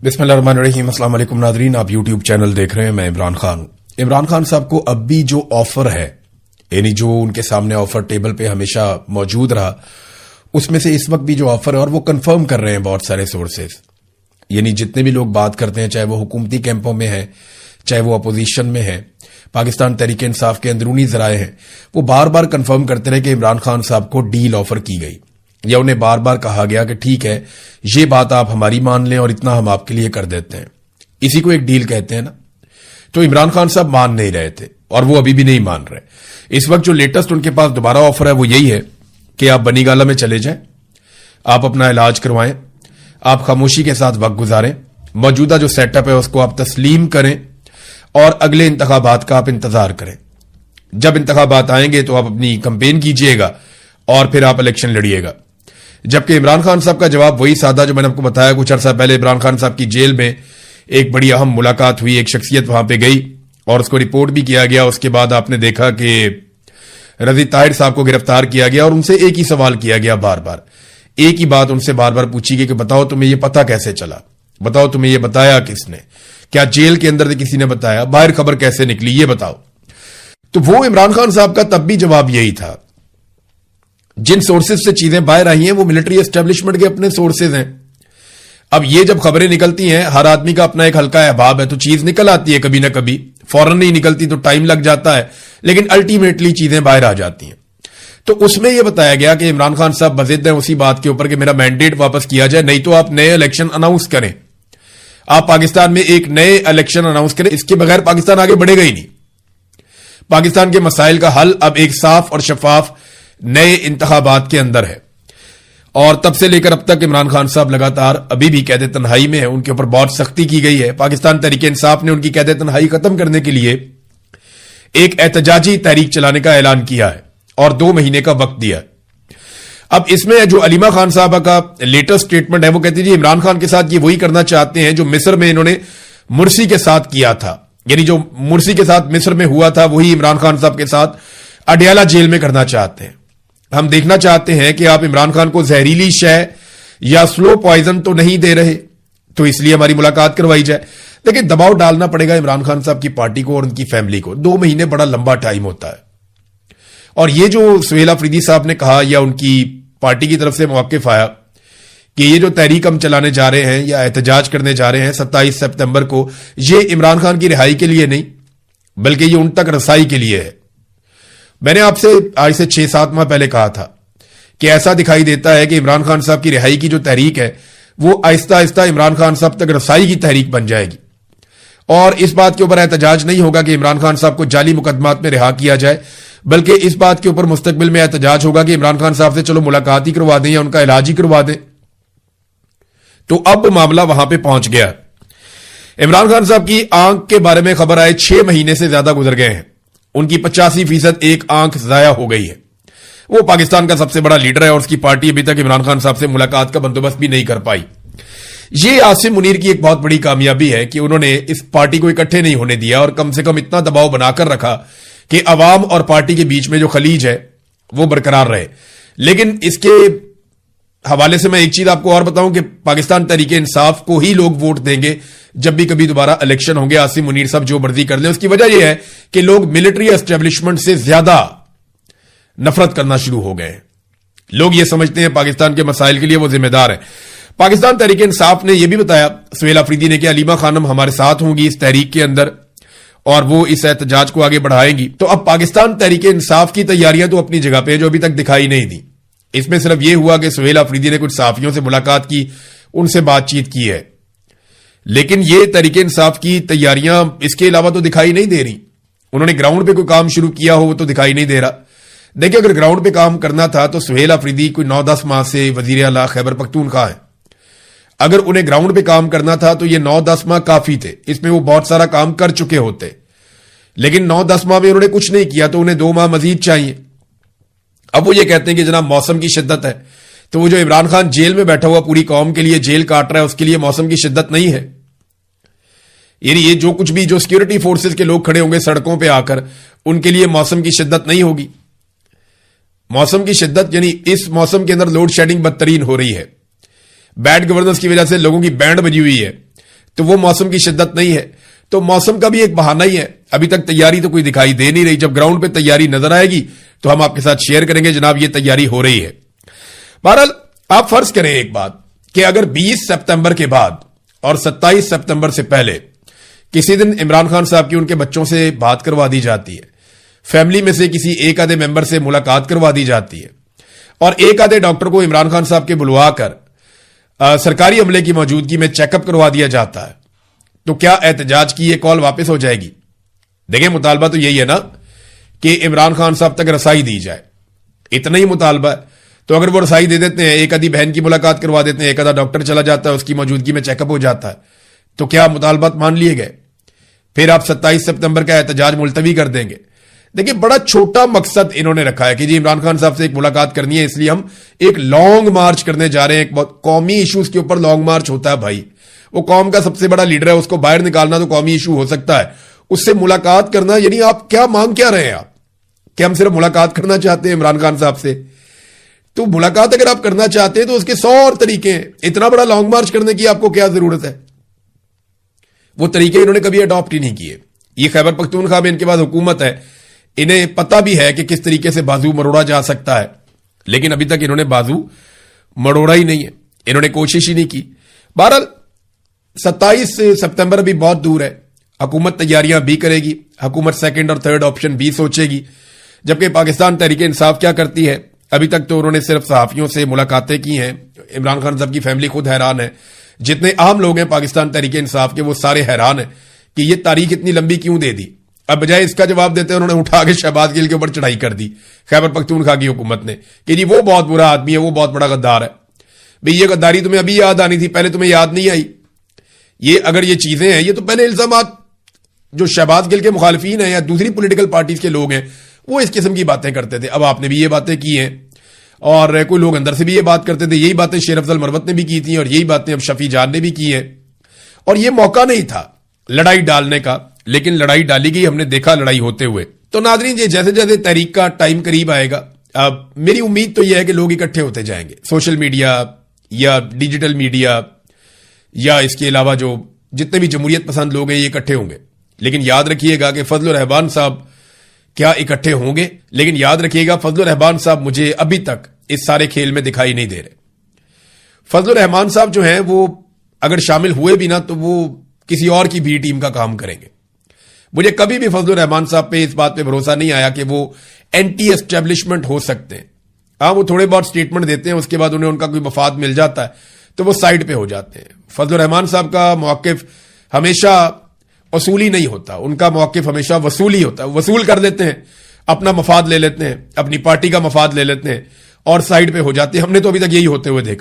बिस्मिल्लाहिर्रहमानिर्रहीम। अस्सलाम वालेकुम नाज़रीन, आप यूट्यूब चैनल देख रहे हैं। मैं इमरान खान। इमरान खान साहब को अब भी जो ऑफर है, यानी जो उनके सामने ऑफर टेबल पे हमेशा मौजूद रहा, उसमें से इस वक्त भी जो ऑफर है, और वो कंफर्म कर रहे हैं बहुत सारे सोर्सेज, यानी जितने भी लोग बात करते हैं, चाहे वो हुकूमती कैंपों में है, चाहे वो अपोजिशन में है, पाकिस्तान तहरीक इंसाफ के अंदरूनी जराए हैं, वो बार बार कंफर्म करते रहे कि इमरान खान साहब को डील ऑफर की गई, या उन्हें बार बार कहा गया कि ठीक है, ये बात आप हमारी मान लें और इतना हम आपके लिए कर देते हैं। इसी को एक डील कहते हैं ना। तो इमरान खान साहब मान नहीं रहे थे, और वो अभी भी नहीं मान रहे। इस वक्त जो लेटेस्ट उनके पास दोबारा ऑफर है वो यही है कि आप बनीगाला में चले जाएं, आप अपना इलाज करवाएं, आप खामोशी के साथ वक्त गुजारें, मौजूदा जो सेटअप है उसको आप तस्लीम करें, और अगले इंतखाबात का आप इंतजार करें। जब इंतखाबात आएंगे तो आप अपनी कंपेन कीजिएगा और फिर आप इलेक्शन लड़िएगा। जबकि इमरान खान साहब का जवाब वही सादा जो मैंने आपको बताया। कुछ अर्सा पहले इमरान खान साहब की जेल में एक बड़ी अहम मुलाकात हुई, एक शख्सियत वहां पे गई और उसको रिपोर्ट भी किया गया। उसके बाद आपने देखा कि रजी ताहिर साहब को गिरफ्तार किया गया और उनसे एक ही सवाल किया गया, बार बार एक ही बात उनसे बार बार पूछी गई कि बताओ तुम्हें ये पता कैसे चला, बताओ तुम्हें ये बताया किसने, क्या जेल के अंदर से किसी ने बताया, बाहर खबर कैसे निकली, ये बताओ। तो वो इमरान खान साहब का तब भी जवाब यही था। जिन सोर्सेज से चीजें बाहर आई हैं वो मिलिट्री एस्टेब्लिशमेंट के अपने सोर्सेज हैं। अब ये जब खबरें निकलती हैं, हर आदमी का अपना एक हल्का अहबाब है, तो चीज निकल आती है कभी ना कभी, फौरन नहीं निकलती तो टाइम लग जाता है, लेकिन अल्टीमेटली चीजें बाहर आ जाती हैं। तो उसमें यह बताया गया कि इमरान खान साहब बज़िद हैं उसी बात के ऊपर कि मेरा मैंडेट वापस किया जाए, नहीं तो आप नए इलेक्शन अनाउंस करें, आप पाकिस्तान में एक नए इलेक्शन अनाउंस करें, इसके बगैर पाकिस्तान आगे बढ़ेगा ही नहीं। पाकिस्तान के मसाइल का हल अब एक साफ और शफाफ नए इंतखाबात के अंदर है। और तब से लेकर अब तक इमरान खान साहब लगातार अभी भी कैद तन्हाई में है, उनके ऊपर बहुत सख्ती की गई है। पाकिस्तान तहरीक इंसाफ ने उनकी कैद तन्हाई खत्म करने के लिए एक एहतजाजी तहरीक चलाने का ऐलान किया है और 2 महीने का वक्त दिया है। अब इसमें जो अलीमा खान साहबा का लेटेस्ट स्टेटमेंट है, वो कहती है इमरान खान के साथ ये वही करना चाहते हैं जो मिस्र में इन्होंने मुर्सी के साथ किया था, यानी जो मुर्सी के साथ मिस्र में हुआ था वही इमरान खान साहब के साथ अडयाला जेल में करना चाहते हैं। हम देखना चाहते हैं कि आप इमरान खान को जहरीली शय या स्लो पॉइजन तो नहीं दे रहे, तो इसलिए हमारी मुलाकात करवाई जाए। लेकिन दबाव डालना पड़ेगा इमरान खान साहब की पार्टी को और उनकी फैमिली को। 2 महीने बड़ा लंबा टाइम होता है। और ये जो सुहेल अफरीदी साहब ने कहा या उनकी पार्टी की तरफ से मौक़िफ़ आया कि ये जो तहरीक हम चलाने जा रहे हैं या एहतजाज करने जा रहे हैं 27 सितंबर को, ये इमरान खान की रिहाई के लिए नहीं बल्कि ये उन तक रसाई के लिए है। मैंने आपसे आज से 6-7 माह पहले कहा था कि ऐसा दिखाई देता है कि इमरान खान साहब की रिहाई की जो तहरीक है वो आहिस्ता आहिस्ता इमरान खान साहब तक रसाई की तहरीक बन जाएगी। और इस बात के ऊपर एहतजाज नहीं होगा कि इमरान खान साहब को जाली मुकदमात में रिहा किया जाए, बल्कि इस बात के ऊपर मुस्तकबिल में एहतजाज होगा कि इमरान खान साहब से चलो मुलाकात ही करवा दें या उनका इलाज ही करवा दें। तो अब मामला वहां पे पहुंच गया। इमरान खान साहब की आंख के बारे में खबर आए 6 महीने से ज्यादा गुजर गए हैं। उनकी 85% एक आंख जाया हो गई है। वो पाकिस्तान का सबसे बड़ा लीडर है और उसकी पार्टी अभी तक इमरान खान साहब से मुलाकात का बंदोबस्त भी नहीं कर पाई। ये आसिम मुनीर की एक बहुत बड़ी कामयाबी है कि उन्होंने इस पार्टी को इकट्ठे नहीं होने दिया और कम से कम इतना दबाव बनाकर रखा कि अवाम और पार्टी के बीच में जो खलीज है वो बरकरार रहे। लेकिन इसके हवाले से मैं एक चीज आपको और बताऊं कि पाकिस्तान तहरीक इंसाफ को ही लोग वोट देंगे जब भी कभी दोबारा इलेक्शन होंगे। आसिम मुनीर साहब जो मर्जी कर लें, उसकी वजह यह है कि लोग मिलिट्री एस्टेब्लिशमेंट से ज्यादा नफरत करना शुरू हो गए हैं। लोग ये समझते हैं पाकिस्तान के मसाइल के लिए वो जिम्मेदार है। पाकिस्तान तहरीक इंसाफ ने यह भी बताया, सुहेल अफरीदी ने, कि अलीमा खानम हमारे साथ होंगी इस तहरीक के अंदर और वो इस एहतजाज को आगे बढ़ाएंगी। तो अब पाकिस्तान तहरीक इंसाफ की तैयारियां तो अपनी जगह पे जो अभी तक दिखाई नहीं दी। इसमें सिर्फ यह हुआ कि सुहेल अफरीदी ने कुछ सहाफियों से मुलाकात की, उनसे बातचीत की है, लेकिन ये तहरीक इंसाफ की तैयारियां इसके अलावा तो दिखाई नहीं दे रही। उन्होंने ग्राउंड पे कोई काम शुरू किया हो वो तो दिखाई नहीं दे रहा। देखिए, अगर ग्राउंड पे काम करना था तो सुहेल अफरीदी कोई 9-10 माह से वजीर आला खैबर पख्तूनख्वा है। अगर उन्हें ग्राउंड पे काम करना था तो ये 9-10 माह काफी थे, इसमें वो बहुत सारा काम कर चुके होते। लेकिन 9-10 माह में उन्होंने कुछ नहीं किया तो उन्हें 2 माह मजीद चाहिए। अब वो ये कहते हैं कि जनाब मौसम की शिद्दत है, तो वो जो इमरान खान जेल में बैठा हुआ पूरी कौम के लिए जेल काट रहा है उसके लिए मौसम की शिद्दत नहीं है। यानी ये जो कुछ भी जो सिक्योरिटी फोर्सेस के लोग खड़े होंगे सड़कों पे आकर, उनके लिए मौसम की शिद्दत नहीं होगी। मौसम की शिद्दत यानी इस मौसम के अंदर लोड शेडिंग बदतरीन हो रही है। बैड गवर्नेंस की वजह से लोगों की बैंड बजी हुई है। تو وہ موسم کی شدت نہیں ہے. تو موسم کا بھی ایک بہانہ ہی ہے. ابھی تک تیاری تو کوئی دکھائی دے نہیں رہی. جب گراؤنڈ پہ تیاری نظر آئے گی تو ہم آپ کے ساتھ شیئر کریں گے جناب یہ تیاری ہو رہی ہے. بہرحال آپ فرض کریں ایک بات کہ اگر 20 سپتمبر کے بعد اور 27 سپتمبر سے پہلے کسی دن عمران خان صاحب کی ان کے بچوں سے بات کروا دی جاتی ہے, فیملی میں سے کسی ایک آدھے ممبر سے ملاقات کروا دی جاتی ہے, اور ایک آدھے ڈاکٹر کو عمران خان صاحب کے بلوا کر سرکاری عملے کی موجودگی میں چیک اپ کروا دیا جاتا ہے, تو کیا احتجاج کی یہ کال واپس ہو جائے گی؟ دیکھیں مطالبہ تو یہی ہے نا کہ عمران خان صاحب تک رسائی دی جائے, اتنا ہی مطالبہ ہے. تو اگر وہ رسائی دے دیتے ہیں, ایک آدھی بہن کی ملاقات کروا دیتے ہیں, ایک آدھا ڈاکٹر چلا جاتا ہے, اس کی موجودگی میں چیک اپ ہو جاتا ہے, تو کیا مطالبات مان لیے گئے؟ پھر آپ 27 سپتمبر کا احتجاج ملتوی کر دیں گے. دیکھیں بڑا چھوٹا مقصد انہوں نے رکھا ہے کہ جی عمران خان صاحب سے ایک ملاقات کرنی ہے, اس لیے ہم ایک لانگ مارچ کرنے جا رہے ہیں. ایک بہت قومی ایشوز کے اوپر لانگ مارچ ہوتا ہے بھائی. وہ قوم کا سب سے بڑا لیڈر ہے, اس کو باہر نکالنا تو قومی ایشو ہو سکتا ہے. اس سے ملاقات کرنا یعنی آپ کیا مانگ کیا رہے ہیں؟ آپ کہ ہم صرف ملاقات کرنا چاہتے ہیں عمران خان صاحب سے؟ تو ملاقات اگر آپ کرنا چاہتے ہیں تو اس کے 100 اور طریقے ہیں. اتنا بڑا لانگ مارچ کرنے کی آپ کو کیا ضرورت ہے؟ وہ طریقے انہوں نے کبھی اڈاپٹ ہی نہیں کیے. یہ خیبر پختونخوا میں ان کے پاس حکومت ہے, انہیں پتہ بھی ہے کہ کس طریقے سے بازو مروڑا جا سکتا ہے, لیکن ابھی تک انہوں نے بازو مروڑا ہی نہیں ہے, انہوں نے کوشش ہی نہیں کی. بہرحال 27 سپتمبر بھی بہت دور ہے. حکومت تیاریاں بھی کرے گی, حکومت سیکنڈ اور تھرڈ آپشن بھی سوچے گی. جبکہ پاکستان تحریک انصاف کیا کرتی ہے؟ ابھی تک تو انہوں نے صرف صحافیوں سے ملاقاتیں کی ہیں. عمران خان صاحب کی فیملی خود حیران ہے, جتنے عام لوگ ہیں پاکستان تحریک انصاف کے وہ سارے حیران ہیں کہ یہ تاریخ اتنی لمبی کیوں دے دی. اب بجائے اس کا جواب دیتے انہوں نے اٹھا کے شہباز گل کے اوپر چڑھائی کر دی خیبر پختونخوا کی حکومت نے کہ جی وہ بہت برا آدمی ہے, وہ بہت بڑا غدار ہے. بھئی یہ غداری تمہیں ابھی یاد آنی تھی, پہلے تمہیں یاد نہیں آئی. یہ اگر یہ چیزیں ہیں, یہ تو پہلے الزامات جو شہباز گل کے مخالفین ہیں یا دوسری پولیٹیکل پارٹیز کے لوگ ہیں وہ اس قسم کی باتیں کرتے تھے. اب آپ نے بھی یہ باتیں کی ہیں, اور کوئی لوگ اندر سے بھی یہ بات کرتے تھے. یہی باتیں شیر افضل مروت نے بھی کی تھیں, اور یہی باتیں اب شفیع جان نے بھی کی ہیں. اور یہ موقع نہیں تھا لڑائی ڈالنے کا, لیکن لڑائی ڈالی گئی, ہم نے دیکھا لڑائی ہوتے ہوئے. تو ناظرین یہ جیسے جیسے تحریک کا ٹائم قریب آئے گا, میری امید تو یہ ہے کہ لوگ اکٹھے ہوتے جائیں گے. سوشل میڈیا یا ڈیجیٹل میڈیا یا اس کے علاوہ جو جتنے بھی جمہوریت پسند لوگ ہیں یہ اکٹھے ہوں گے. لیکن یاد رکھیے گا کہ فضل الرحمان صاحب کیا اکٹھے ہوں گے؟ لیکن یاد رکھیے گا فضل الرحمان صاحب مجھے ابھی تک اس سارے کھیل میں دکھائی نہیں دے رہے. فضل الرحمان صاحب جو ہیں وہ اگر شامل ہوئے بھی نا تو وہ کسی اور کی بھی ٹیم کا کام کریں گے. مجھے کبھی بھی فضل الرحمان صاحب پہ اس بات پہ بھروسہ نہیں آیا کہ وہ اینٹی اسٹیبلشمنٹ ہو سکتے ہیں. ہاں وہ تھوڑے بہت سٹیٹمنٹ دیتے ہیں, اس کے بعد انہیں ان کا کوئی مفاد مل جاتا ہے تو وہ سائڈ پہ ہو جاتے ہیں. فضل الرحمان صاحب کا موقف ہمیشہ اصولی نہیں ہوتا, ان کا موقف ہمیشہ وصولی ہوتا ہے. وصول کر لیتے ہیں, اپنا مفاد لے لیتے ہیں, اپنی پارٹی کا مفاد لے لیتے ہیں اور سائڈ پہ ہو جاتے ہیں. ہم نے تو ابھی تک یہی ہوتے ہوئے دیکھا.